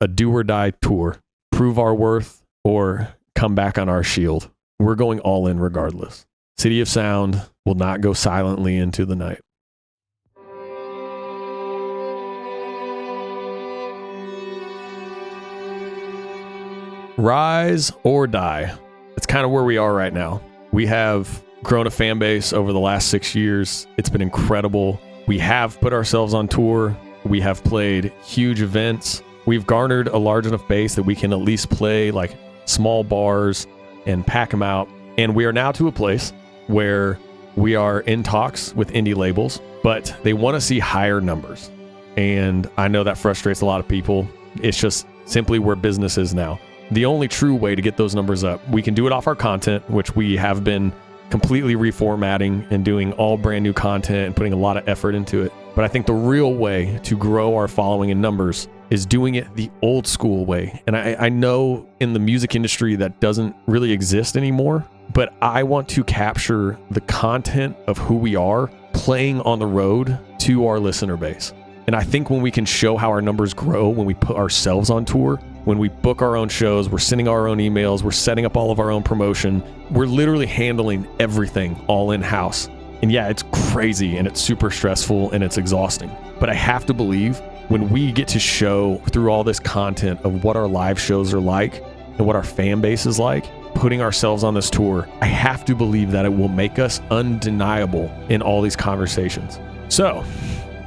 a do or die tour, prove our worth or come back on our shield. We're going all in regardless. City of Sound will not go silently into the night. Rise or die. It's kind of where we are right now. We have grown a fan base over the last 6 years. It's been incredible. We have put ourselves on tour. We have played huge events. We've garnered a large enough base that we can at least play like small bars and pack them out. And we are now to a place where we are in talks with indie labels, but they want to see higher numbers. And I know that frustrates a lot of people. It's just simply where business is now. The only true way to get those numbers up, we can do it off our content, which we have been completely reformatting and doing all brand new content and putting a lot of effort into it. But I think the real way to grow our following in numbers is doing it the old school way. And I know in the music industry that doesn't really exist anymore, but I want to capture the content of who we are playing on the road to our listener base. And I think when we can show how our numbers grow, when we put ourselves on tour, when we book our own shows, we're sending our own emails, we're setting up all of our own promotion, we're literally handling everything all in-house. And yeah, it's crazy and it's super stressful and it's exhausting. But I have to believe when we get to show through all this content of what our live shows are like and what our fan base is like, putting ourselves on this tour, I have to believe that it will make us undeniable in all these conversations. So,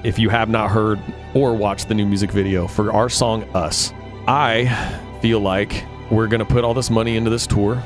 if you have not heard or watched the new music video for our song, Us, I feel like we're going to put all this money into this tour,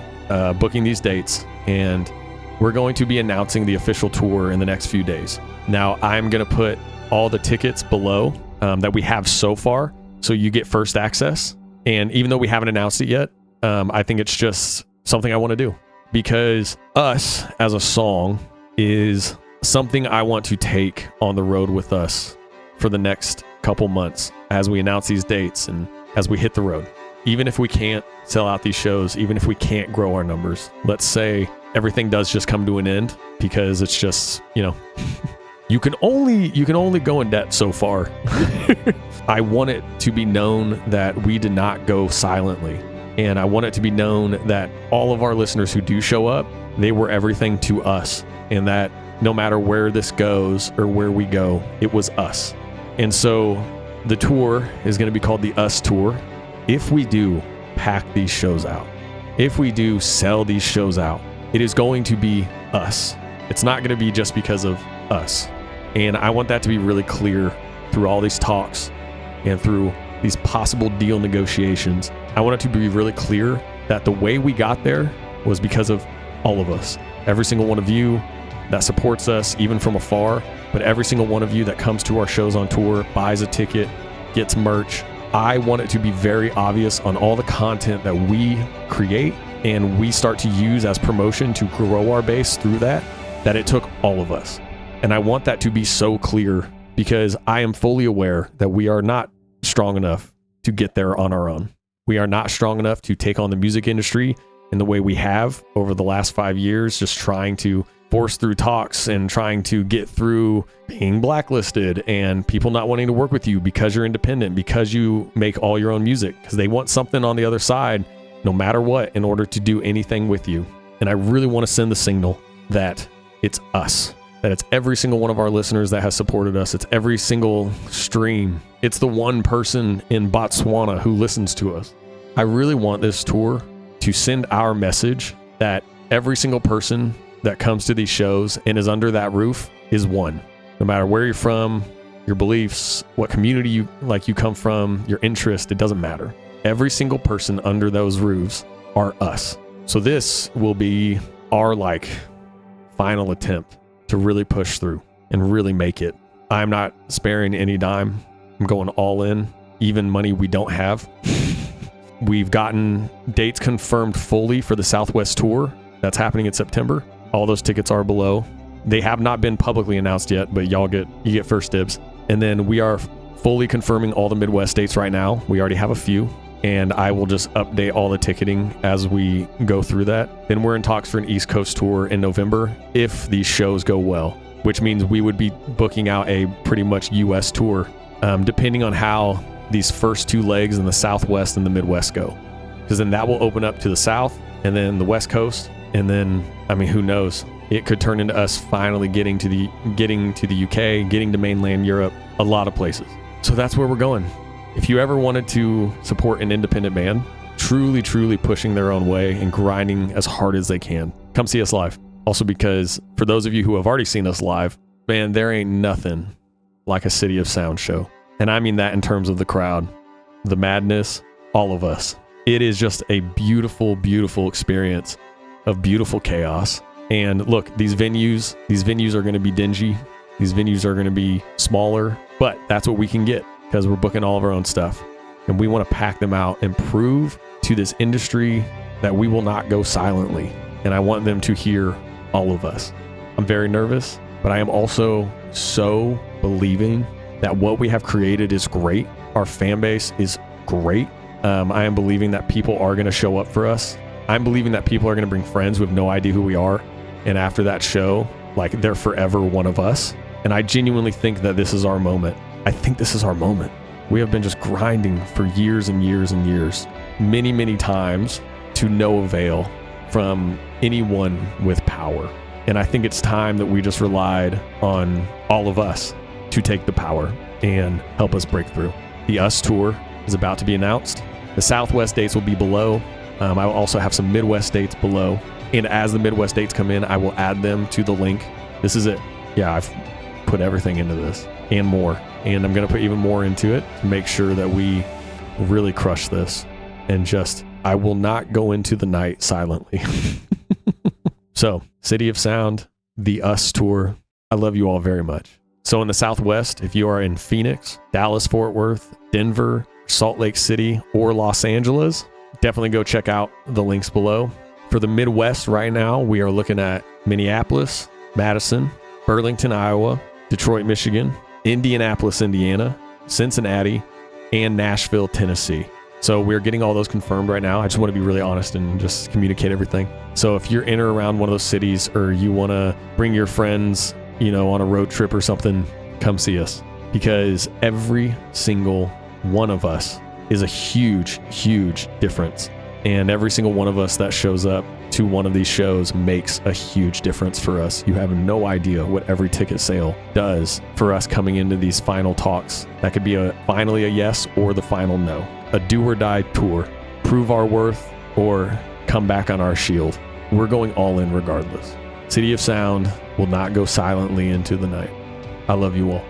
booking these dates, and we're going to be announcing the official tour in the next few days. Now, I'm going to put all the tickets below that we have so far, so you get first access. And even though we haven't announced it yet, I think it's just something I want to do, because Us as a song is something I want to take on the road with us for the next couple months as we announce these dates and as we hit the road. Even if we can't sell out these shows, even if we can't grow our numbers, let's say everything does just come to an end, because it's just, you know, you can only go in debt so far. I want it to be known that we did not go silently. And I want it to be known that all of our listeners who do show up, they were everything to us. And that no matter where this goes or where we go, it was us. And so the tour is going to be called the Us Tour. If we do pack these shows out, if we do sell these shows out, it is going to be us. It's not going to be just because of us. And I want that to be really clear through all these talks and through these possible deal negotiations. I want it to be really clear that the way we got there was because of all of us. Every single one of you that supports us, even from afar, but every single one of you that comes to our shows on tour, buys a ticket, gets merch. I want it to be very obvious on all the content that we create and we start to use as promotion to grow our base through that it took all of us. And I want that to be so clear, because I am fully aware that we are not strong enough to get there on our own. We are not strong enough to take on the music industry in the way we have over the last 5 years, just trying to force through talks and trying to get through being blacklisted and people not wanting to work with you because you're independent, because you make all your own music, because they want something on the other side, no matter what, in order to do anything with you. And I really want to send the signal that it's us, that it's every single one of our listeners that has supported us. It's every single stream. It's the one person in Botswana who listens to us. I really want this tour to send our message that every single person that comes to these shows and is under that roof is one. No matter where you're from, your beliefs, what community you come from, your interest, it doesn't matter. Every single person under those roofs are us. So this will be our final attempt to really push through and really make it. I'm not sparing any dime. I'm going all in, even money we don't have. We've gotten dates confirmed fully for the Southwest tour. That's happening in September. All those tickets are below. They have not been publicly announced yet, but you get first dibs. And then we are fully confirming all the Midwest dates right now. We already have a few, and I will just update all the ticketing as we go through that. Then we're in talks for an East Coast tour in November if these shows go well, which means we would be booking out a pretty much US tour, depending on how these first two legs in the Southwest and the Midwest go. Because then that will open up to the South and then the West Coast. And then, I mean, who knows? It could turn into us finally getting to the UK, getting to mainland Europe, a lot of places. So that's where we're going. If you ever wanted to support an independent band, truly, truly pushing their own way and grinding as hard as they can, come see us live. Also because for those of you who have already seen us live, man, there ain't nothing like a City of Sound show. And I mean that in terms of the crowd, the madness, all of us. It is just a beautiful, beautiful experience of beautiful chaos. And look, these venues are going to be dingy. These venues are going to be smaller, but that's what we can get because we're booking all of our own stuff. And we want to pack them out and prove to this industry that we will not go silently. And I want them to hear all of us. I'm very nervous, but I am also so believing that what we have created is great. Our fan base is great. I am believing that people are going to show up for us. I'm believing that people are going to bring friends who have no idea who we are. And after that show, like, they're forever one of us. And I genuinely think that this is our moment. I think this is our moment. We have been just grinding for years and years and years, many, many times, to no avail from anyone with power. And I think it's time that we just relied on all of us to take the power and help us break through. The US tour is about to be announced. The Southwest dates will be below. I will also have some Midwest dates below. And as the Midwest dates come in, I will add them to the link. This is it. Yeah, I've put everything into this and more. And I'm going to put even more into it to make sure that we really crush this. And just, I will not go into the night silently. So, City of Sound, the US tour. I love you all very much. So in the Southwest, if you are in Phoenix, Dallas, Fort Worth, Denver, Salt Lake City, or Los Angeles, definitely go check out the links below. For the Midwest right now, we are looking at Minneapolis, Madison, Burlington, Iowa, Detroit, Michigan, Indianapolis, Indiana, Cincinnati, and Nashville, Tennessee. So we're getting all those confirmed right now. I just want to be really honest and just communicate everything. So if you're in or around one of those cities, or you want to bring your friends, on a road trip or something, come see us, because every single one of us is a huge, huge difference. And every single one of us that shows up to one of these shows makes a huge difference for us. You have no idea what every ticket sale does for us coming into these final talks. That could be finally a yes or the final no. A do or die tour. Prove our worth or come back on our shield. We're going all in regardless. City of Sound will not go silently into the night. I love you all.